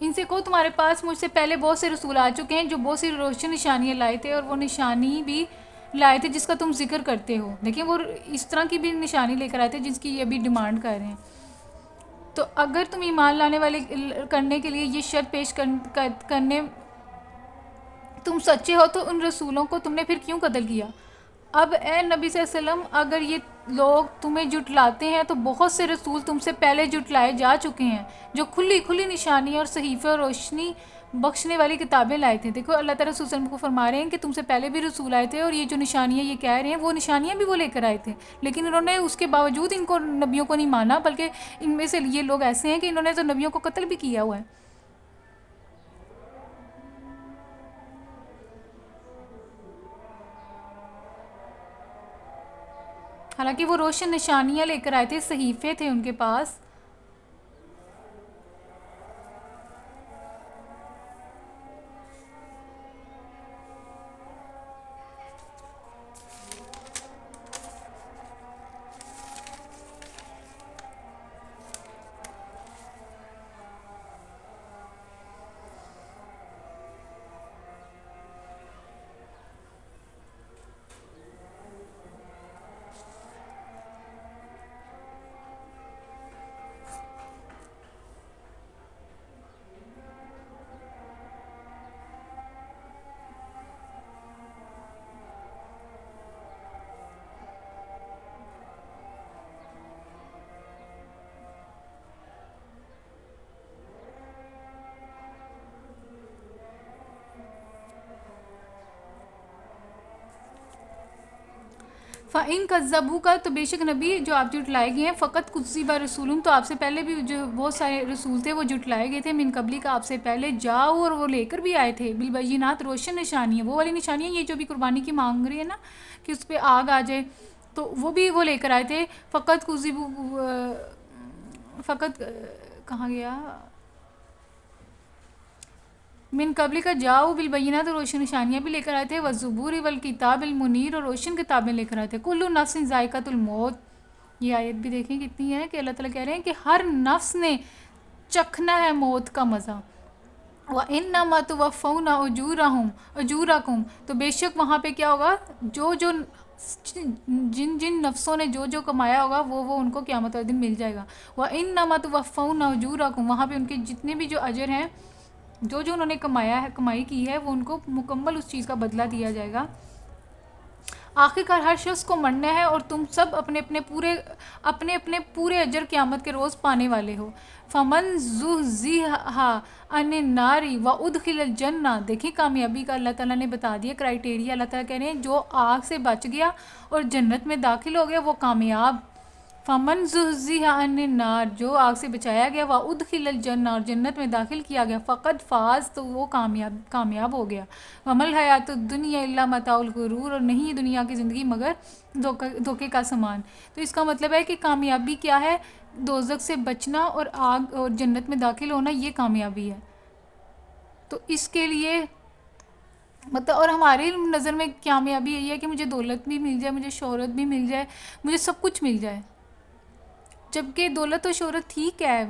ان سے کہو تمہارے پاس مجھ سے پہلے بہت سے رسول آ چکے ہیں جو بہت سی روشن نشانیاں لائے تھے، اور وہ نشانی بھی لائے تھے جس کا تم ذکر کرتے ہو. دیکھیں وہ اس طرح کی بھی نشانی لے کر آئے تھے جس کی یہ بھی ڈیمانڈ کر رہے ہیں. تو اگر تم ایمان لانے والے کرنے کے لیے یہ شرط پیش کرنے تم سچے ہو تو ان رسولوں کو تم نے پھر کیوں قتل کیا؟ اب اے نبی صلی اللہ علیہ وسلم، اگر یہ لوگ تمہیں جھٹلاتے ہیں تو بہت سے رسول تم سے پہلے جھٹلائے جا چکے ہیں جو کھلی کھلی نشانی اور صحیفے اور روشنی بخشنے والی کتابیں لائے تھے. دیکھو اللہ تعالیٰ رسول صلی اللہ علیہ وسلم کو فرما رہے ہیں کہ تم سے پہلے بھی رسول آئے تھے، اور یہ جو نشانیاں یہ کہہ رہے ہیں وہ نشانیاں بھی وہ لے کر آئے تھے، لیکن انہوں نے اس کے باوجود ان کو نبیوں کو نہیں مانا، بلکہ ان میں سے یہ لوگ ایسے ہیں کہ انہوں نے تو نبیوں کو قتل بھی کیا ہوا ہے. حالانکہ وہ روشن نشانیاں لے کر آئے تھے، صحیفے تھے ان کے پاس. فَإِن كَذَّبُوكَ تو بے شک نبی جو آپ جھٹلائے گئے ہیں، فقط کذب رسول تو آپ سے پہلے بھی جو بہت سارے رسول تھے وہ جھٹلائے گئے تھے، من قبلی کا آپ سے پہلے جاؤ، اور وہ لے کر بھی آئے تھے بالبینات روشن نشانیاں، وہ والی نشانیاں یہ جو بھی قربانی کی مانگ رہی ہے نا کہ اس پہ آگ آ جائے، تو وہ بھی وہ لے کر آئے تھے. فقط فقط کہاں گیا، من قبل کا جاؤ بالبینات اور روشن نشانیاں بھی لے کر آئے تھے، والزبور والکتاب المنیر اور روشن کتابیں لے کر آئے تھے. کل نفس ذائقۃ الموت، یہ آیت بھی دیکھیں کتنی ہے کہ اللہ تعالیٰ کہہ رہے ہیں کہ ہر نفس نے چکھنا ہے موت کا مزہ. وَإِنَّمَا تُوَفَّوْنَ أُجُورَكُمْ تو بے شک وہاں پہ کیا ہوگا، جو جن نفسوں نے جو کمایا ہوگا وہ ان کو قیامت والے دن مل جائے گا. وَإِنَّمَا تُوَفَّوْنَ أُجُورَكُمْ وہاں پہ ان کے جتنے بھی جو اجر ہیں، جو انہوں نے کمائی کی ہے، وہ ان کو مکمل اس چیز کا بدلہ دیا جائے گا. آخرکار ہر شخص کو مرنا ہے، اور تم سب اپنے اپنے پورے اجر قیامت کے روز پانے والے ہو. فمن زحزح عن النار وادخل الجنہ، دیکھیں کامیابی کا اللہ تعالیٰ نے بتا دیا کرائٹیریا. اللہ تعالیٰ کہہ رہے ہیں جو آگ سے بچ گیا اور جنت میں داخل ہو گیا وہ کامیاب. فمن زحزح عن النار، جو آگ سے بچایا گیا، وادخل الجنہ اور جنت میں داخل کیا گیا، فقد فاز تو وہ کامیاب ہو گیا. وما الحیات الدنیا الا متاع الغرور، اور نہیں ہے دنیا کی زندگی مگر دھوکے کا سامان. تو اس کا مطلب ہے کہ کامیابی کیا ہے، دوزخ سے بچنا اور آگ اور جنت میں داخل ہونا، یہ کامیابی ہے. تو اس کے لیے مطلب، اور ہماری نظر میں کامیابی یہی ہے کہ مجھے دولت بھی مل جائے، مجھے شہرت بھی مل جائے، مجھے سب کچھ مل جائے. جبکہ دولت و شہرت ٹھیک ہے،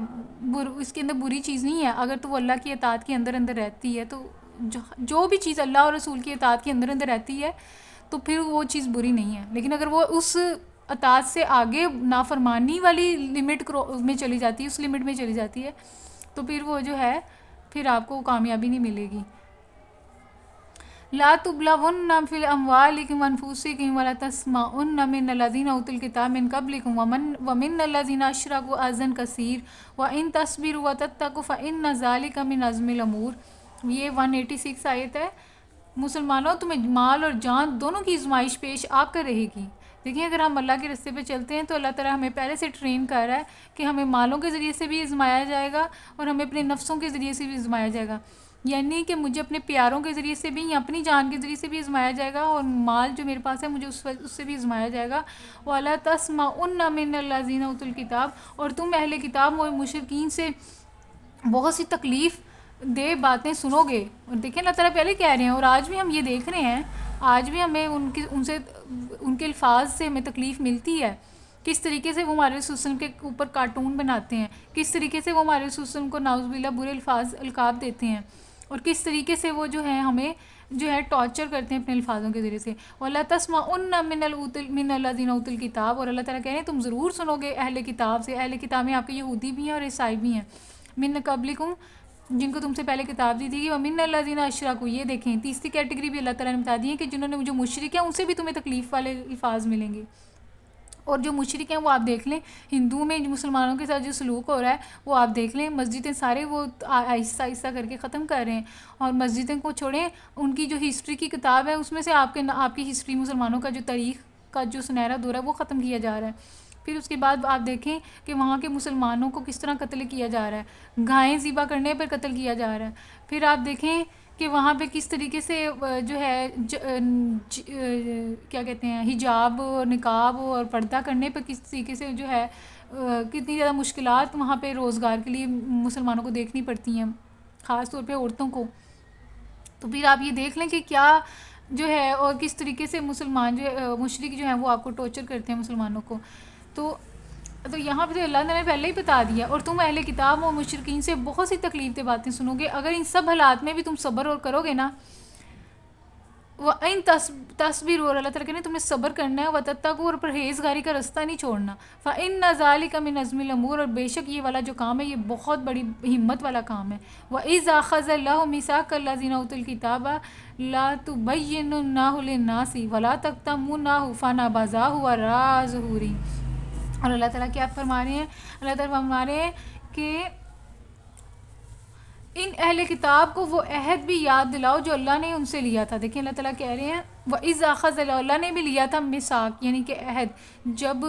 اس کے اندر بری چیز نہیں ہے اگر تو وہ اللہ کی اطاعت کے اندر رہتی ہے. تو جو بھی چیز اللہ اور رسول کی اطاعت کے اندر رہتی ہے تو پھر وہ چیز بری نہیں ہے. لیکن اگر وہ اس اطاعت سے آگے نافرمانی والی لمٹ میں چلی جاتی ہے، اس لمٹ میں چلی جاتی ہے، تو پھر وہ جو ہے پھر آپ کو کامیابی نہیں ملے گی. لا تبلون فی الاموالکم وانفسکم ولا تسمعن من الذین اوتوا الکتاب من قبلکم ومن الذین اشرکوا اذى کثیر وان تصبروا وتتقوا فان ذلک من عزم الامور. یہ 186 آیت ہے. مسلمانوں تمہیں مال اور جان دونوں کی آزمائش پیش آ کر رہے گی. دیکھیں اگر ہم اللہ کے راستے پہ چلتے ہیں تو اللہ تعالیٰ ہمیں پہلے سے ٹرین کر رہا ہے کہ ہمیں مالوں کے ذریعے سے بھی آزمایا جائے گا اور ہمیں اپنے نفسوں کے ذریعے سے بھی آزمایا جائے گا. یعنی کہ مجھے اپنے پیاروں کے ذریعے سے بھی یا اپنی جان کے ذریعے سے بھی آزمایا جائے گا، اور مال جو میرے پاس ہے مجھے اس سے بھی آزمایا جائے گا. وَلَا تَسْمَعُنَّ مِنَ الَّذِينَ أُوتُوا الْكِتَابَ اور تم اہل کتاب و مشرکین سے بہت سی تکلیف دے باتیں سنو گے. اور دیکھیں اللہ تعالیٰ پہلے کہہ رہے ہیں، اور آج بھی ہم یہ دیکھ رہے ہیں، آج بھی ہمیں ان کے الفاظ سے ہمیں تکلیف ملتی ہے کس طریقے سے وہ ہمارے رسول صلی اللہ علیہ وسلم کے اوپر کارٹون بناتے ہیں، کس طریقے سے وہ ہمارے رسول صلی اللہ علیہ وسلم کو نعوذ باللہ برے القاب دیتے ہیں، اور کس طریقے سے وہ جو ہے ہمیں جو ہے ٹارچر کرتے ہیں اپنے الفاظوں کے ذریعے سے. وَلَا تَسْمَعُنَّ مِنَ الَّذِينَ أُوتُوا الْكِتَابَ، اور اللہ تعالیٰ کہہ رہے ہیں تم ضرور سنو گے اہل کتاب سے. اہل کتاب میں آپ کے یہودی بھی ہیں اور عیسائی بھی ہیں. مِن قَبْلِكُمْ، جن کو تم سے پہلے کتاب دی تھی. وَمِنَ الَّذِينَ أَشْرَكُوا، یہ دیکھیں تیسری کیٹیگری بھی اللہ تعالیٰ نے بتا دی ہے کہ جنہوں نے جو مشرک ہیں ان سے بھی تمہیں تکلیف والے الفاظ ملیں گے. اور جو مشرک ہیں وہ آپ دیکھ لیں، ہندو میں مسلمانوں کے ساتھ جو سلوک ہو رہا ہے وہ آپ دیکھ لیں. مسجدیں سارے وہ آہستہ آہستہ کر کے ختم کر رہے ہیں، اور مسجدیں کو چھوڑیں، ان کی جو ہسٹری کی کتاب ہے اس میں سے آپ کی ہسٹری مسلمانوں کا جو تاریخ کا جو سنہرا دور ہے وہ ختم کیا جا رہا ہے. پھر اس کے بعد آپ دیکھیں کہ وہاں کے مسلمانوں کو کس طرح قتل کیا جا رہا ہے، گائیں ذبح کرنے پر قتل کیا جا رہا ہے. پھر آپ دیکھیں کہ وہاں پہ کس طریقے سے جو ہے کیا کہتے ہیں حجاب اور نقاب اور پردہ کرنے پہ کس طریقے سے جو ہے کتنی زیادہ مشکلات وہاں پہ روزگار کے لیے مسلمانوں کو دیکھنی پڑتی ہیں، خاص طور پہ عورتوں کو. تو پھر آپ یہ دیکھ لیں کہ کیا جو ہے اور کس طریقے سے مسلمان جو ہے مشرک جو ہیں وہ آپ کو ٹارچر کرتے ہیں مسلمانوں کو. تو یہاں پہ اللہ نے پہلے ہی بتا دیا. اور تم اہل کتاب و مشرکین سے بہت سی تکلیف دہ باتیں سنو گے. اگر ان سب حالات میں بھی تم صبر اور کرو گے نا، وَإِن تصبروا، اور اللہ تعالیٰ کہتے ہیں تم نے صبر کرنا ہے، وَتَتَّقُوا، اور پرہیزگاری کا رستہ نہیں چھوڑنا. فَإِنَّ ذَلِكَ مِنْ عَزْمِ الْأُمُورِ، اور بے شک یہ والا جو کام ہے یہ بہت بڑی ہمت والا کام ہے. وَإِذْ أَخَذَ اللَّهُ مِيثَاقَ الَّذِينَ أُوتُوا الْكِتَابَ لَا تُبَيِّنُنَّهُ لِلنَّاسِ وَلَا تَكْتُمُونَهُ فَنَبَذَهُ وَرَاءَ ظُهُورِهِمْ. اور اللہ تعالیٰ کیا فرما رہے ہیں؟ اللہ تعالیٰ فرما رہے ہیں کہ ان اہل کتاب کو وہ عہد بھی یاد دلاؤ جو اللہ نے ان سے لیا تھا. دیکھیں اللہ تعالیٰ کہہ رہے ہیں وَإِذْ أَخَذَ اللَّهُ، اللہ نے بھی لیا تھا میثاق یعنی کہ عہد. جب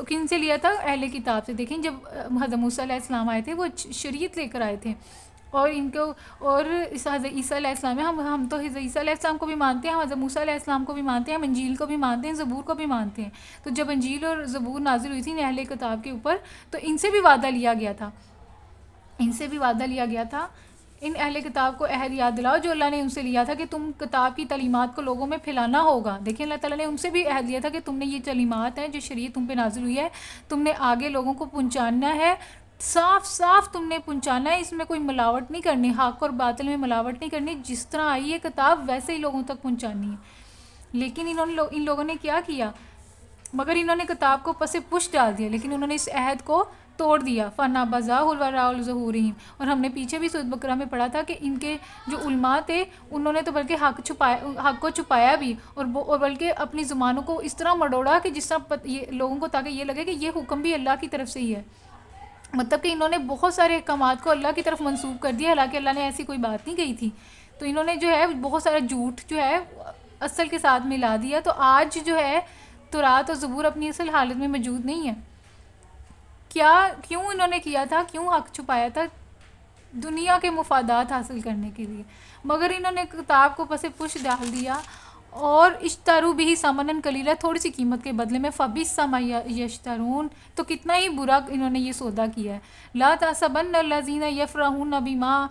کن سے لیا تھا؟ اہل کتاب سے. دیکھیں جب حضرت موسیٰ علیہ السلام آئے تھے وہ شریعت لے کر آئے تھے، اور ان کو اور حضرت عیسیٰ علیہ السلام ہے، ہم تو حضرت عیسیٰ علیہ السلام کو بھی مانتے ہیں، ہم حضرت موسیٰ علیہ السلام کو بھی مانتے ہیں، ہم انجیل کو بھی مانتے ہیں، زبور کو بھی مانتے ہیں. تو جب انجیل اور زبور نازل ہوئی تھی اہل کتاب کے اوپر تو ان سے بھی وعدہ لیا گیا تھا، ان اہل کتاب کو عہد یاد دلاؤ جو اللہ نے ان سے لیا تھا کہ تم کتاب کی تعلیمات کو لوگوں میں پھیلانا ہوگا. دیکھیں اللہ تعالیٰ نے ان سے بھی عہد لیا تھا کہ تم نے یہ تعلیمات ہیں جو شریعت تم پہ نازل ہوئی ہے تم نے آگے لوگوں کو پہنچانا ہے، صاف صاف تم نے پہنچانا ہے، اس میں کوئی ملاوٹ نہیں کرنی، حق اور باطل میں ملاوٹ نہیں کرنی، جس طرح آئی ہے کتاب ویسے ہی لوگوں تک پہنچانی ہے. لیکن ان لوگوں نے کیا کیا؟ مگر انہوں نے کتاب کو پس پش ڈال دیا، لیکن انہوں نے اس عہد کو توڑ دیا. فَنَبَذَاهُ وَرَاءَ ظُهُورِهِمْ، اور ہم نے پیچھے بھی سورۃ بقرہ میں پڑھا تھا کہ ان کے جو علماء تھے انہوں نے تو بلکہ حق کو چھپایا بھی، اور بلکہ اپنی زبانوں کو اس طرح مڑوڑا کہ جس طرح لوگوں کو تاکہ یہ لگے کہ یہ حکم بھی اللہ کی طرف سے ہی ہے. مطلب کہ انہوں نے بہت سارے احکامات کو اللہ کی طرف منسوب کر دیا، حالانکہ اللہ نے ایسی کوئی بات نہیں کہی تھی. تو انہوں نے جو ہے بہت سارا جھوٹ جو ہے اصل کے ساتھ ملا دیا. تو آج جو ہے تورات اور زبور اپنی اصل حالت میں موجود نہیں ہے. کیوں انہوں نے کیا تھا؟ کیوں حق چھپایا تھا؟ دنیا کے مفادات حاصل کرنے کے لیے. مگر انہوں نے کتاب کو پس پش ڈال دیا اور اشتروا بہ ثمنا قلیلا، تھوڑی سی قیمت کے بدلے میں. فبئس ما یشترون، تو کتنا ہی برا انہوں نے یہ سودا کیا ہے. لا تحسبن الذین یفرحون بما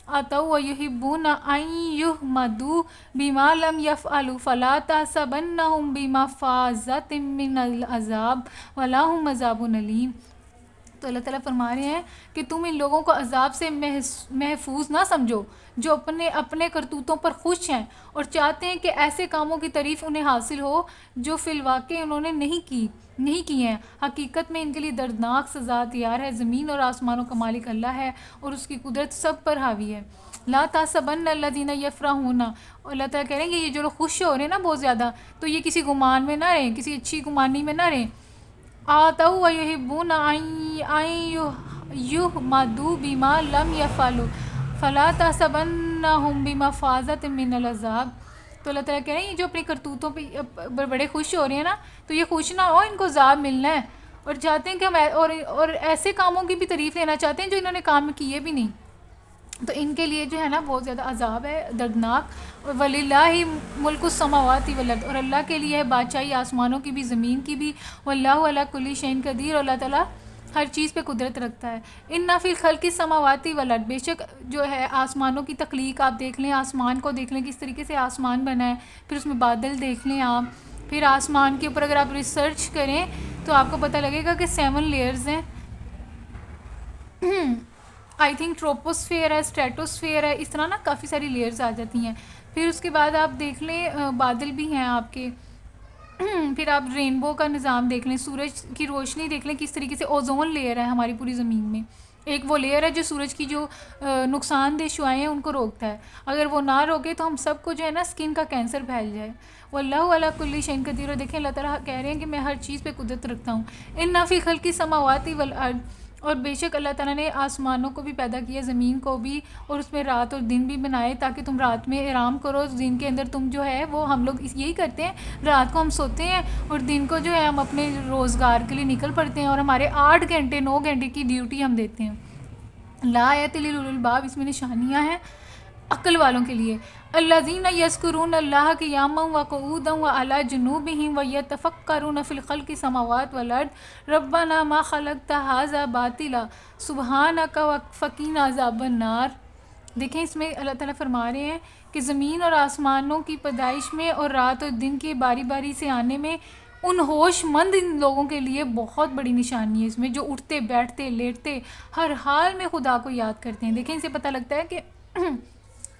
آتوا ویحبون ان یحمدوا بما لم یفعلوا فلا تحسبنہم بمفازۃ من العذاب ولہم عذاب الیم. تو اللہ تعالیٰ فرما رہے ہیں کہ تم ان لوگوں کو عذاب سے محفوظ نہ سمجھو جو اپنے کرتوتوں پر خوش ہیں اور چاہتے ہیں کہ ایسے کاموں کی تعریف انہیں حاصل ہو جو فی الواقع انہوں نے نہیں کی ہیں. حقیقت میں ان کے لیے دردناک سزا تیار ہے. زمین اور آسمانوں کا مالک اللہ ہے اور اس کی قدرت سب پر حاوی ہے. لا تحسبن الذین یفرحون، اور اللہ تعالیٰ کہہ رہے ہیں کہ یہ جو لوگ خوش ہو رہے ہیں نا بہت زیادہ، تو یہ کسی گمان میں نہ رہیں، کسی اچھی گمانی میں نہ رہیں. آتوا ویحبون ان یحمدوا بما لم یفعلوا فلا تحسبنہم بمفازۃ من العذاب. تو اللہ تعالیٰ کہہ رہے ہیں یہ جو اپنی کرتوتوں پہ بڑے خوش ہو رہے ہیں نا، تو یہ خوش نہ ہو، ان کو عذاب ملنا ہے، اور چاہتے ہیں کہ ہم اور ایسے کاموں کی بھی تعریف لینا چاہتے ہیں جو انہوں نے کام کیے بھی نہیں، تو ان کے لیے جو ہے نا بہت زیادہ عذاب ہے دردناک. وَلِلَّهِ مُلْكُ السَّمَاوَاتِ وَالْأَرْضِ، اور اللہ کے لیے ہے بادشاہی آسمانوں کی بھی زمین کی بھی. وَاللَّهُ عَلَىٰ كُلِّ شَيْءٍ قدیر، اور اللہ تعالیٰ ہر چیز پہ قدرت رکھتا ہے. اِنَّ فِي الْخَلْقِ السَّمَاوَاتِ وَالْأَرْضِ، بے شک جو ہے آسمانوں کی تخلیق آپ دیکھ لیں، آسمان کو دیکھ لیں کس طریقے سے آسمان بنا ہے، پھر اس میں بادل دیکھ لیں آپ، پھر آسمان کے اوپر اگر آپ ریسرچ کریں تو آپ کو پتہ لگے گا کہ 7 لیئرز ہیں. آئی تھنک ٹروپوسفیئر ہے، اسٹریٹوسفیئر ہے، اس طرح نا کافی ساری لیئرز آ جاتی ہیں. پھر اس کے بعد آپ دیکھ لیں بادل بھی ہیں آپ کے. پھر آپ رینبو کا نظام دیکھ لیں، سورج کی روشنی دیکھ لیں کس طریقے سے. اوزون لیئر ہے ہماری پوری زمین میں، ایک وہ لیئر ہے جو سورج کی جو نقصان دہ شعاعیں ہیں ان کو روکتا ہے. اگر وہ نہ روکے تو ہم سب کو جو ہے نا اسکن کا کینسر پھیل جائے. واللہ علی کل شیء قدیر. اور دیکھیں اللہ تعالیٰ کہہ رہے ہیں کہ میں ہر چیز پہ قدرت رکھتا ہوں. ان فی خلق السماوات والارض. اور بے شک اللہ تعالیٰ نے آسمانوں کو بھی پیدا کیا، زمین کو بھی، اور اس میں رات اور دن بھی بنائے تاکہ تم رات میں آرام کرو. دن کے اندر تم جو ہے وہ ہم لوگ یہی کرتے ہیں، رات کو ہم سوتے ہیں اور دن کو جو ہے ہم اپنے روزگار کے لیے نکل پڑتے ہیں، اور ہمارے 8 گھنٹے 9 گھنٹے کی ڈیوٹی ہم دیتے ہیں. لا آیت لأولی الباب. اس میں نشانیاں ہیں عقل والوں کے لیے. الذین یذکرون اللہ قیاما وقعودا وعلی جنوبہم ویتفکرون فی الخلق السماوات والارض ربنا ما خلقت ھذا باطلا سبحانک فقنا عذاب النار. دیکھیں اس میں اللہ تعالیٰ فرما رہے ہیں کہ زمین اور آسمانوں کی پیدائش میں اور رات اور دن کے باری باری سے آنے میں ان ہوش مند ان لوگوں کے لیے بہت بڑی نشانی ہے. اس میں جو اٹھتے بیٹھتے لیٹتے ہر حال میں خدا کو یاد کرتے ہیں. دیکھیں اسے پتہ لگتا ہے کہ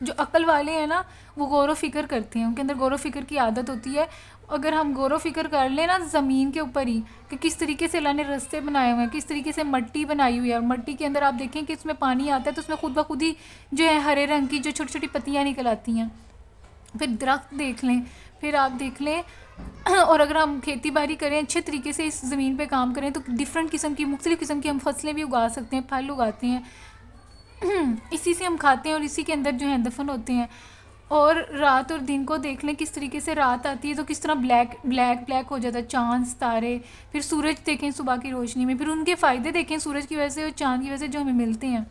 جو عقل والے ہیں نا وہ غور و فکر کرتے ہیں، ان کے اندر غور و فکر کی عادت ہوتی ہے. اگر ہم غور و فکر کر لیں نا زمین کے اوپر ہی کہ کس طریقے سے اللہ نے رستے بنائے ہوئے ہیں، کس طریقے سے مٹی بنائی ہوئی ہے، اور مٹی کے اندر آپ دیکھیں کہ اس میں پانی آتا ہے تو اس میں خود بخود ہی جو ہے ہرے رنگ کی جو چھوٹی چھوٹی پتیاں نکل آتی ہیں. پھر درخت دیکھ لیں، پھر آپ دیکھ لیں اور اگر ہم کھیتی باڑی کریں اچھے طریقے سے اس زمین پہ کام کریں تو ڈفرینٹ قسم کی مختلف قسم کی ہم فصلیں بھی اگا سکتے ہیں، پھل اگاتے ہیں. اسی سے ہم کھاتے ہیں اور اسی کے اندر جو ہے دفن ہوتے ہیں. اور رات اور دن کو دیکھ لیں کس طریقے سے رات آتی ہے تو کس طرح بلیک بلیک بلیک ہو جاتا ہے چاند ستارے. پھر سورج دیکھیں صبح کی روشنی میں، پھر ان کے فائدے دیکھیں سورج کی وجہ سے اور چاند کی وجہ سے جو ہمیں ملتے ہیں.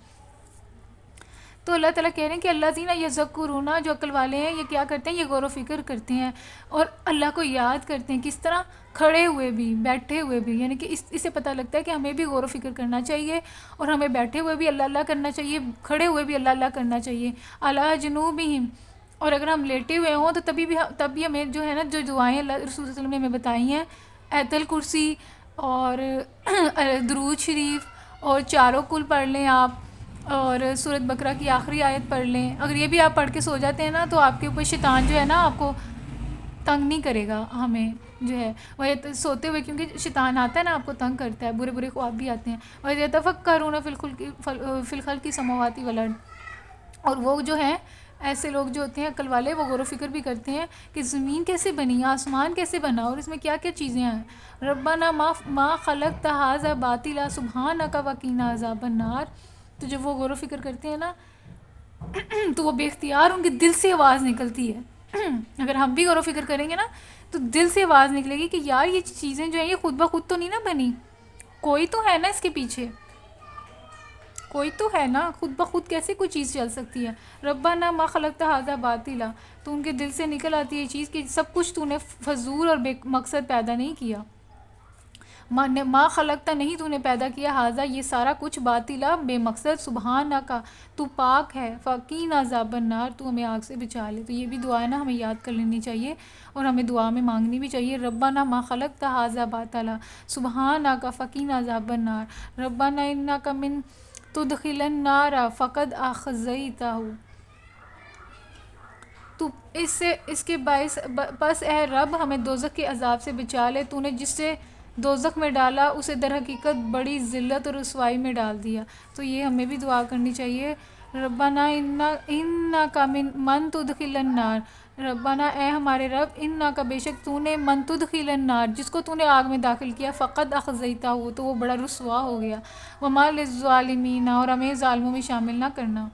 تو اللہ تعالیٰ کہہ رہے ہیں کہ اللہ زینہ یذکرون، جو عقل والے ہیں یہ کیا کرتے ہیں، یہ غور و فکر کرتے ہیں اور اللہ کو یاد کرتے ہیں. کس طرح؟ کھڑے ہوئے بھی بیٹھے ہوئے بھی. یعنی کہ اس سے پتہ لگتا ہے کہ ہمیں بھی غور و فکر کرنا چاہیے اور ہمیں بیٹھے ہوئے بھی اللہ اللہ کرنا چاہیے، کھڑے ہوئے بھی اللہ اللہ کرنا چاہیے. علی جنوبہم. اور اگر ہم لیٹے ہوئے ہوں تو تب بھی ہمیں جو ہے نا جو دعائیں اللہ رسول صلی اللہ علیہ وسلم نے ہمیں بتائی ہیں، آیت الکرسی اور درود شریف اور چاروں کل پڑھ لیں آپ، اور سورۃ بقرہ کی آخری آیت پڑھ لیں. اگر یہ بھی آپ پڑھ کے سو جاتے ہیں نا تو آپ کے اوپر شیطان جو ہے نا آپ کو تنگ نہیں کرے گا. ہمیں جو ہے وہ سوتے ہوئے، کیونکہ شیطان آتا ہے نا آپ کو تنگ کرتا ہے، برے برے خواب بھی آتے ہیں. اور یتفکرون فی الخلق السماوات والارض. اور وہ جو ہیں ایسے لوگ جو ہوتے ہیں عقل والے، وہ غور و فکر بھی کرتے ہیں کہ زمین کیسے بنی، آسمان کیسے بنا اور اس میں کیا کیا چیزیں ہیں. ربنا ما خلقت ھذا باطلا سبحانک وقنا عذاب النار. تو جب وہ غور و فکر کرتے ہیں نا تو وہ بے اختیار ان کے دل سے آواز نکلتی ہے. اگر ہم بھی غور و فکر کریں گے نا تو دل سے آواز نکلے گی کہ یار یہ چیزیں جو ہیں یہ خود بخود تو نہیں نا بنی، کوئی تو ہے نا اس کے پیچھے، کوئی تو ہے نا. خود بخود کیسے کوئی چیز چل سکتی ہے. ربنا ما خلقت ھذا باطلا. تو ان کے دل سے نکل آتی ہے یہ چیز کہ سب کچھ تو نے فضول اور بے مقصد پیدا نہیں کیا. ما خلقتا، نہیں تو نے پیدا کیا، ھذا یہ سارا کچھ، باطلا بے مقصد، سبحانک تو پاک ہے، فقینا عذاب النار تو ہمیں آگ سے بچا لے. تو یہ بھی دعا ہے نا ہمیں یاد کر لینی چاہیے اور ہمیں دعا میں مانگنی بھی چاہیے. ربنا ما خلقتا ھذا باطلا سبحانک فقینا عذاب النار ربنا انک من تدخل النار فقد اخزیتہ. تو اس کے باعث بس اے رب ہمیں دوزخ کے عذاب سے بچا لے، تو نے جس سے دوزخ میں ڈالا اسے در حقیقت بڑی ذلت اور رسوائی میں ڈال دیا. تو یہ ہمیں بھی دعا کرنی چاہیے. ربنا انک من تدخل النار. ربنا اے ہمارے رب، انک بے شک تو نے من تدخل النار جس کو تو نے آگ میں داخل کیا، فقد اخزیتہ تو وہ بڑا رسوا ہو گیا. وما للظالمین، اور ہمیں ظالموں میں شامل نہ کرنا.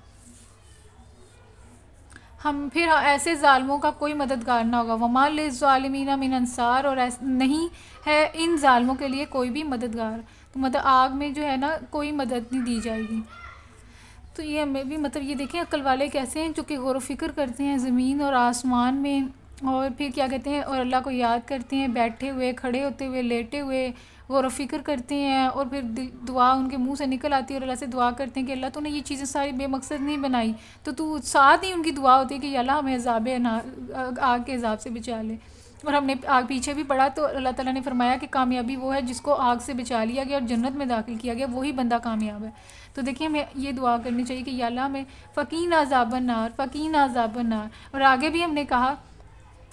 ہم پھر ایسے ظالموں کا کوئی مددگار نہ ہوگا. وما للظالمین من انصار، اور نہیں ہے ان ظالموں کے لیے کوئی بھی مددگار. تو مطلب آگ میں جو ہے نا کوئی مدد نہیں دی جائے گی. تو یہ ہمیں بھی مطلب یہ دیکھیں عقل والے کیسے ہیں جو کہ غور و فکر کرتے ہیں زمین اور آسمان میں، اور پھر کیا کہتے ہیں اور اللہ کو یاد کرتے ہیں بیٹھے ہوئے، کھڑے ہوتے ہوئے، لیٹے ہوئے غور و فکر کرتے ہیں. اور پھر دعا ان کے منہ سے نکل آتی ہے اور اللہ سے دعا کرتے ہیں کہ اللہ تو نے یہ چیزیں ساری بے مقصد نہیں بنائی. تو ساتھ ہی ان کی دعا ہوتی ہے کہ یا اللہ ہمیں آگ کے عذاب سے بچا لے. اور ہم نے آگ پیچھے بھی پڑھا تو اللہ تعالیٰ نے فرمایا کہ کامیابی وہ ہے جس کو آگ سے بچا لیا گیا اور جنت میں داخل کیا گیا، وہی بندہ کامیاب ہے۔ تو دیکھیں ہمیں یہ دعا کرنی چاہیے کہ یا اللہ ہمیں فقینا عذاب النار، فقینا عذاب النار۔ اور آگے بھی ہم نے کہا،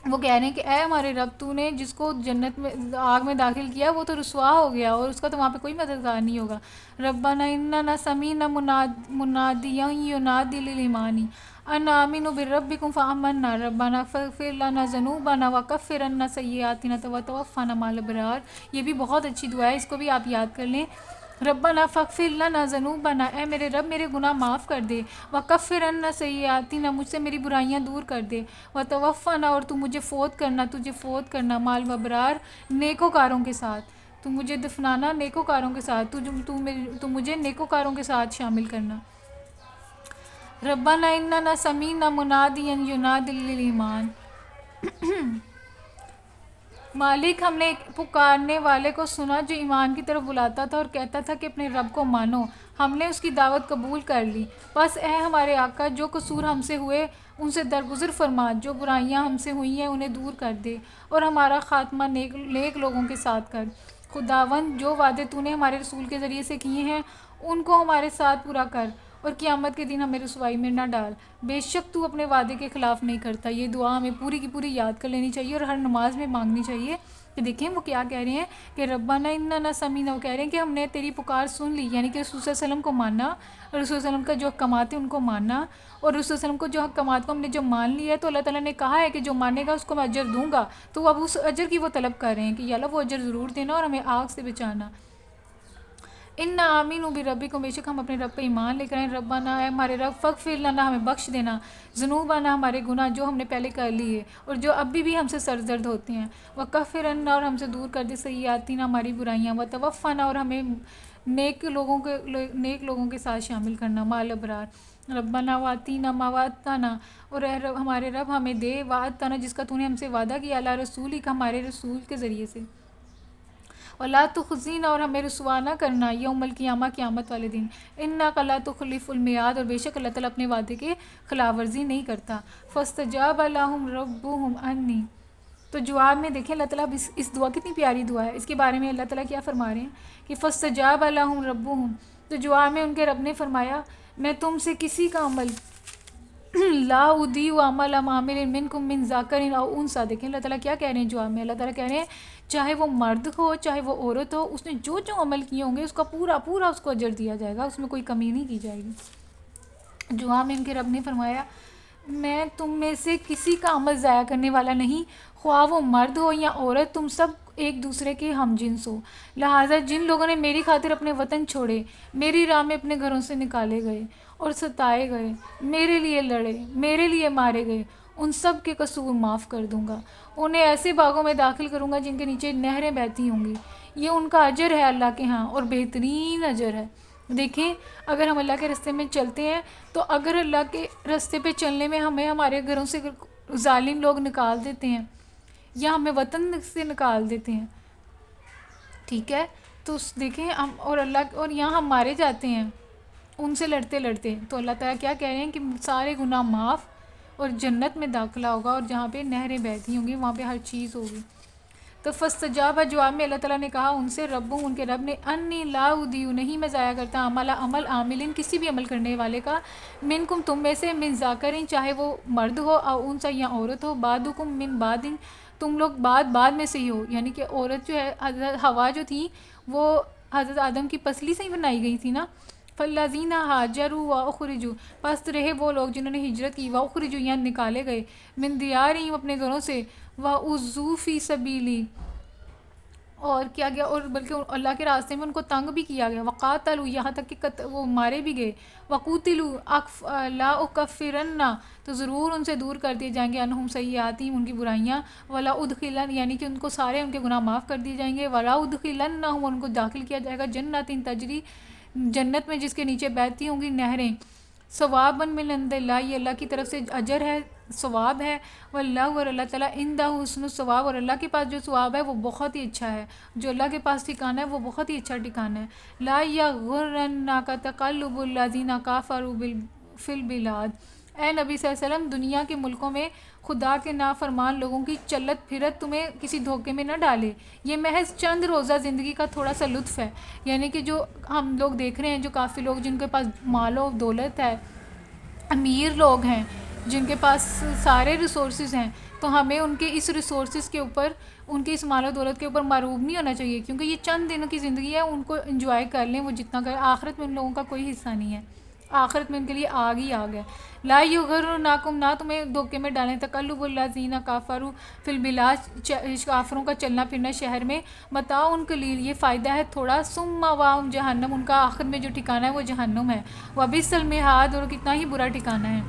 وہ کہہ رہے ہیں کہ اے ہمارے رب، تو نے جس کو جنت میں آگ میں داخل کیا وہ تو رسوا ہو گیا اور اس کا تو وہاں پہ کوئی مددگار نہیں ہوگا۔ ربنا اننا سمیعنا منادیا ینادی للایمان ان آمنوا بربکم فآمنا ربنا فاغفر لنا ذنوبنا وکفر عنا سیئاتنا وتوفنا مع الابرار۔ یہ بھی بہت اچھی دعا ہے، اس کو بھی آپ یاد کر لیں۔ ربنا فاغفر لنا ذنوبنا، اے میرے رب میرے گناہ معاف کر دے، وکفر عنا سیئاتنا، مجھ سے میری برائیاں دور کر دے، وتوفنا، اور تو مجھے تجھے فوت کرنا، مع الابرار، نیکوکاروں کے ساتھ، تو مجھے دفنانا نیکوکاروں کے ساتھ، تو مجھے نیکوکاروں کے ساتھ شامل کرنا۔ ربنا اننا سمیعنا منادیا ینادی للایمان۔ مالک، ہم نے ایک پکارنے والے کو سنا جو ایمان کی طرف بلاتا تھا اور کہتا تھا کہ اپنے رب کو مانو، ہم نے اس کی دعوت قبول کر لی۔ بس اے ہمارے آقا، جو قصور ہم سے ہوئے ان سے درگزر فرما، جو برائیاں ہم سے ہوئی ہیں انہیں دور کر دے، اور ہمارا خاتمہ نیک لوگوں کے ساتھ کر۔ خداوند، جو وعدے تو نے ہمارے رسول کے ذریعے سے کیے ہیں ان کو ہمارے ساتھ پورا کر، اور قیامت کے دن ہمیں رسوائی میں نہ ڈال، بے شک تو اپنے وعدے کے خلاف نہیں کرتا۔ یہ دعا ہمیں پوری کی پوری یاد کر لینی چاہیے اور ہر نماز میں مانگنی چاہیے۔ کہ دیکھیں وہ کیا کہہ رہے ہیں کہ ربنا اننا سمیعنا، وہ کہہ رہے ہیں کہ ہم نے تیری پکار سن لی، یعنی کہ رسول صلی اللہ علیہ وسلم کو ماننا، اور رسول صلی اللہ علیہ وسلم کا جو احکامات ہیں ان کو ماننا، اور رسول صلی اللہ علیہ وسلم کو جو احکامات کو ہم نے جو مان لیا ہے تو اللہ تعالیٰ نے کہا ہے کہ جو مانے گا اس کو میں اجر دوں گا، تو اب اس اجر کی وہ طلب کر رہے ہیں کہ یا اللہ وہ اجر ضرور دینا اور ہمیں آگ سے بچانا۔ انا آمنوا بربکم، بے شک ہم اپنے رب پہ ایمان لے کر آئے۔ ربنا، اے ہمارے رب، فاغفر لنا، ہمیں بخش دینا، ذنوبنا، ہمارے گناہ جو ہم نے پہلے کر لیے اور جو اب بھی ہم سے سرزد ہوتے ہیں، وکفر عنا، اور ہم سے دور کر دے سیئاتنا، ہماری برائیاں، وتوفنا، اور ہمیں نیک لوگوں کے ساتھ شامل کرنا، مع الابرار۔ ربنا واتینا ما وعدتنا، اور اے رب ہمارے رب ہمیں دے، وعدتنا، جس کا تو نے ہم سے وعدہ کیا، علی رسولک، ہمارے رسول کے ذریعے سے، ولا تخزینا، اور ہمیں رسوا نہ کرنا، یوم القیامہ، قیامت والے دن، انک لا تخلف المیعاد، اور بے شک اللہ تعالیٰ اپنے وعدے کے خلاف ورزی نہیں کرتا۔ فاستجاب لهم ربهم انی، تو جواب میں دیکھیں اللہ تعالیٰ اس دعا، کتنی پیاری دعا ہے، اس کے بارے میں اللہ تعالیٰ کیا فرما رہے ہیں کہ فاستجاب لهم ربهم، تو جواب میں ان کے رب نے فرمایا میں تم سے کسی کا عمل لا اضیع عمل عامل منکم من ذکر او انثی، دیکھیں اللہ تعالیٰ کیا کہہ رہے ہیں جواب میں، اللہ تعالیٰ کہہ رہے ہیں چاہے وہ مرد ہو چاہے وہ عورت ہو، اس نے جو عمل کیے ہوں گے اس کا پورا پورا اس کو اجر دیا جائے گا، اس میں کوئی کمی نہیں کی جائے گی۔ جواب میں ان کے رب نے فرمایا میں تم میں سے کسی کا عمل ضائع کرنے والا نہیں، خواہ وہ مرد ہو یا عورت، تم سب ایک دوسرے کے ہم جنس ہو، لہٰذا جن لوگوں نے میری خاطر اپنے وطن چھوڑے، میری راہ میں اپنے گھروں سے نکالے گئے اور ستائے گئے، میرے لیے لڑے، میرے لیے مارے گئے، ان سب کے قصور معاف کر دوں گا، انہیں ایسے باغوں میں داخل کروں گا جن کے نیچے نہریں بہتی ہوں گی، یہ ان کا اجر ہے اللہ کے ہاں اور بہترین اجر ہے۔ دیکھیں اگر ہم اللہ کے راستے میں چلتے ہیں تو اگر اللہ کے راستے پہ چلنے میں ہمیں ہمارے گھروں سے ظالم لوگ نکال دیتے ہیں یا ہمیں وطن سے نکال دیتے ہیں، ٹھیک ہے، تو دیکھیں ہم اور یہاں ہم مارے جاتے ہیں ان سے لڑتے لڑتے، تو اللہ تعالیٰ کیا کہہ رہے ہیں کہ سارے گناہ معاف اور جنت میں داخلہ ہوگا، اور جہاں پہ نہریں بہتی ہوں گی وہاں پہ ہر چیز ہوگی۔ تو فاستجاب، جواب میں اللہ تعالیٰ نے کہا ان سے، ان کے رب نے، انی لا اضیع، نہیں میں ضائع کرتا، عمل عامل، کسی بھی عمل کرنے والے کا، منکم، تم میں سے، من ذکر، چاہے وہ مرد ہو، او انثی، یا عورت ہو، بعضکم من بعض، تم لوگ بعد میں سے ہی ہو، یعنی کہ عورت جو ہے حضرت حوا جو تھی وہ حضرت آدم کی پسلی سے ہی بنائی گئی تھی نا، فالذین ہاجروا واخرجوا، پس رہے وہ لوگ جنہوں نے ہجرت کی، واخرجوا، یہاں نکالے گئے، من دیارہم، اپنے گھروں سے، واوذوا فی سبیلی، اور کیا گیا، اور بلکہ اللہ کے راستے میں ان کو تنگ بھی کیا گیا، وقاتلوا، یہاں تک کہ وہ مارے بھی گئے، وقوتلوا، لا اکفرن، تو ضرور ان سے دور کر دیے جائیں گے، انہم سیئاتہم، ان کی برائیاں، ولا ادخلن، یعنی کہ ان کو سارے ان کے گناہ معاف کر دیے جائیں گے، ولا ادخلنہم، ان کو داخل کیا جائے گا، جنات تجری، جنت میں جس کے نیچے بہتی ہوں گی نہریں، ثوابا من عند اللہ، یہ اللہ کی طرف سے اجر ہے، ثواب ہے، واللہ، اور اللہ تعالیٰ، عندہ حسن الثواب، اور اللہ کے پاس جو ثواب ہے وہ بہت ہی اچھا ہے، جو اللہ کے پاس ٹھکانہ ہے وہ بہت ہی اچھا ٹھکانہ ہے۔ لا یغرنک تقلب الذین کفروا فی البلاد، اے نبی صلی اللہ علیہ وسلم دنیا کے ملکوں میں خدا کے نافرمان لوگوں کی چلت پھرت تمہیں کسی دھوکے میں نہ ڈالے، یہ محض چند روزہ زندگی کا تھوڑا سا لطف ہے. یعنی کہ جو ہم لوگ دیکھ رہے ہیں، جو کافی لوگ جن کے پاس مال و دولت ہے، امیر لوگ ہیں جن کے پاس سارے ریسورسز ہیں، تو ہمیں ان کے اس ریسورسز کے اوپر، ان کے اس مال و دولت کے اوپر معروب نہیں ہونا چاہیے، کیونکہ یہ چند دنوں کی زندگی ہے، ان کو انجوائے کر لیں، وہ جتنا کریں. آخرت میں ان لوگوں کا کوئی حصہ نہیں ہے، آخرت میں ان کے لیے آگ ہی آگ ہے. لا یغرنکم، نہ تمہیں دھوکے میں ڈالیں، تقلب الذین کفروا فی البلاد، کافروں کا چلنا پھرنا شہر میں، متاع قلیل، یہ فائدہ ہے تھوڑا، ثم مأواہم جہنم، ان کا آخر میں جو ٹھکانہ ہے وہ جہنم ہے، وبئس المہاد، اور کتنا ہی برا ٹھکانہ ہے.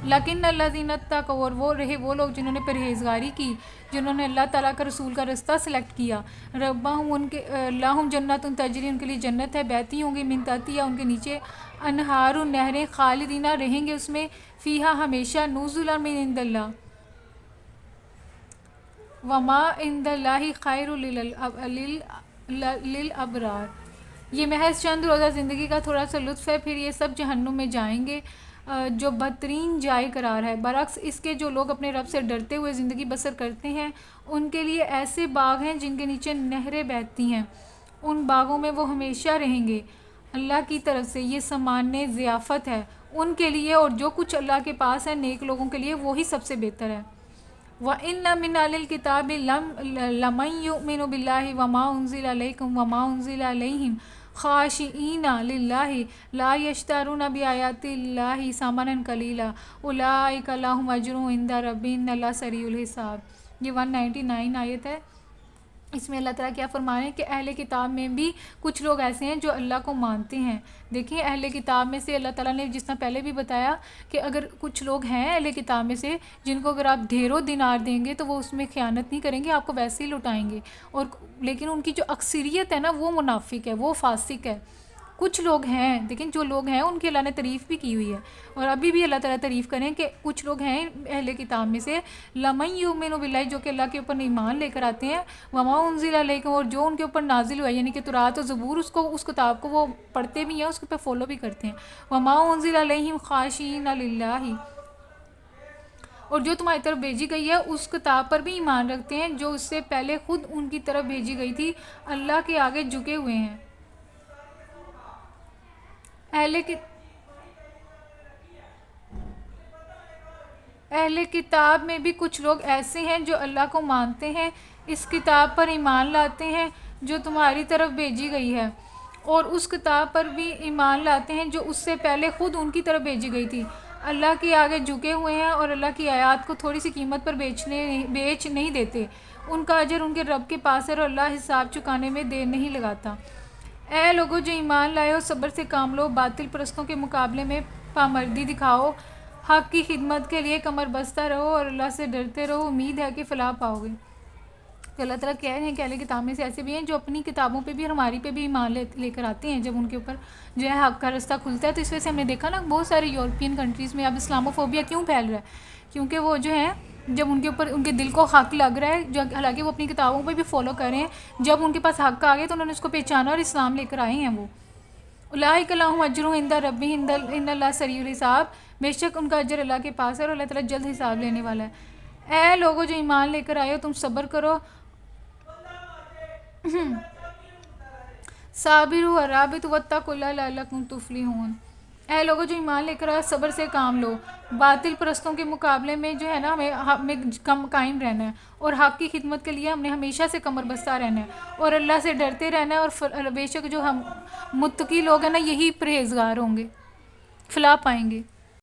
لیکن الذین اتقوا، اور وہ رہے وہ لوگ جنہوں نے پرہیزگاری کی، جنہوں نے اللہ تعالیٰ کا رسول کا رستہ سلیکٹ کیا. ربہم، ان کے لہم جنت تجری، ان کے لیے جنت ہے، بہتی ہوں گی من تحتہا، ان کے نیچے، انہار، نہریں، خالدینہ، رہیں گے اس میں، فیہا، ہمیشہ، نزلا من عند اللہ، وما عند اللہ خیر للابرار. یہ محض چند روزہ زندگی کا تھوڑا سا لطف ہے، پھر یہ سب جہنم میں جائیں گے جو بدترین جائے قرار ہے. برعکس اس کے جو لوگ اپنے رب سے ڈرتے ہوئے زندگی بسر کرتے ہیں، ان کے لیے ایسے باغ ہیں جن کے نیچے نہریں بہتی ہیں، ان باغوں میں وہ ہمیشہ رہیں گے اللہ کی طرف سے. یہ سامان ضیافت ہے ان کے لیے، اور جو کچھ اللہ کے پاس ہے نیک لوگوں کے لیے وہی سب سے بہتر ہے. وَإِنَّ مِنْ أَهْلِ الْكِتَابِ لَمَن يُؤْمِنُ بِاللَّهِ وَمَا أُنزِلَ إِلَيْكُمْ وَمَا أُنزِلَ إِلَيْهِمْ خَاشِعِينَ لِلَّهِ لَا يَشْتَرُونَ بِآيَاتِ اللَّهِ ثَمَنًا قَلِيلًا أُولَٰئِكَ لَهُمْ أَجْرُهُمْ عِندَ رَبِّهِمْ إِنَّ اللَّهَ سَرِيعُ الْحِسَابِ. یہ 199 آیت ہے. اس میں اللہ تعالیٰ کیا فرما رہے ہیں کہ اہل کتاب میں بھی کچھ لوگ ایسے ہیں جو اللہ کو مانتے ہیں. دیکھیں اہل کتاب میں سے اللہ تعالیٰ نے جس طرح پہلے بھی بتایا کہ اگر کچھ لوگ ہیں اہل کتاب میں سے جن کو اگر آپ ڈھیروں دینار دیں گے تو وہ اس میں خیانت نہیں کریں گے، آپ کو ویسے ہی لوٹائیں گے. اور لیکن ان کی جو اکثریت ہے نا وہ منافق ہے، وہ فاسق ہے. کچھ لوگ ہیں، لیکن جو لوگ ہیں ان کی اللہ نے تعریف بھی کی ہوئی ہے، اور ابھی بھی اللہ تعالیٰ تعریف کریں کہ کچھ لوگ ہیں اہل کتاب میں سے، لَمَن یُؤْمِنُ بِاللَّهِ، جو کہ اللہ کے اوپر ایمان لے کر آتے ہیں، وَمَا أُنزِلَ إِلَيْكُمْ، اور جو ان کے اوپر نازل ہوا ہے یعنی کہ تورات و زبور، اس کتاب کو وہ پڑھتے بھی ہیں، اس کے اوپر فالو بھی کرتے ہیں. وَمَا أُنزِلَ إِلَيْهِمْ خَاشِعِينَ لِلَّهِ، اور جو تمہاری طرف بھیجی گئی ہے اس کتاب پر بھی ایمان رکھتے ہیں جو اس سے پہلے خود ان کی طرف بھیجی گئی تھی، اللہ کے آگے جھکے ہوئے ہیں. اہل کتاب میں بھی کچھ لوگ ایسے ہیں جو اللہ کو مانتے ہیں، اس کتاب پر ایمان لاتے ہیں جو تمہاری طرف بھیجی گئی ہے، اور اس کتاب پر بھی ایمان لاتے ہیں جو اس سے پہلے خود ان کی طرف بھیجی گئی تھی. اللہ کے آگے جھکے ہوئے ہیں اور اللہ کی آیات کو تھوڑی سی قیمت پر بیچ نہیں دیتے. ان کا اجر ان کے رب کے پاس ہے اور اللہ حساب چکانے میں دیر نہیں لگاتا. اے لوگو جو ایمان لائے ہو، صبر سے کام لو، باطل پرستوں کے مقابلے میں پامردی دکھاؤ، حق کی خدمت کے لیے کمر بستہ رہو اور اللہ سے ڈرتے رہو، امید ہے کہ فلاح پاؤ گے. تو اللہ تعالیٰ کہہ رہے ہیں کہ اہل کتاب میں سے ایسے بھی ہیں جو اپنی کتابوں پہ بھی اور ہماری پہ بھی ایمان لے کر آتے ہیں جب ان کے اوپر جو ہے حق کا رستہ کھلتا ہے. تو اس وجہ سے ہم نے دیکھا نا بہت سارے یورپین کنٹریز میں اب اسلاموفوبیا کیوں پھیل رہا ہے، کیونکہ وہ جو ہے جب ان کے اوپر ان کے دل کو حق لگ رہا ہے، جو حالانکہ وہ اپنی کتابوں پہ بھی فالو کر رہے ہیں، جب ان کے پاس حق آ گیا تو انہوں نے اس کو پہچانا اور اسلام لے کر آئے ہیں. وہ اولئک لہم اجرہم عند ربہم ان اللہ سریع الحساب، بے شک ان کا اجر اللہ کے پاس ہے اور اللہ تعالیٰ جلد حساب لینے والا ہے. اے لوگو جو ایمان لے کر آئے ہو، تم صبر کرو، صابروا ورابطوا واتقوا اللہ لعلکم تفلحون. اے لوگو جو ایمان لے کر آئے، صبر سے کام لو، باطل پرستوں کے مقابلے میں جو ہے نا ہمیں قائم رہنا ہے، اور حق کی خدمت کے لیے ہم نے ہمیشہ سے کمر بستہ رہنا ہے اور اللہ سے ڈرتے رہنا ہے. اور بے شک جو ہم متقی لوگ ہیں نا یہی پرہیزگار ہوں گے، فلاح پائیں گے.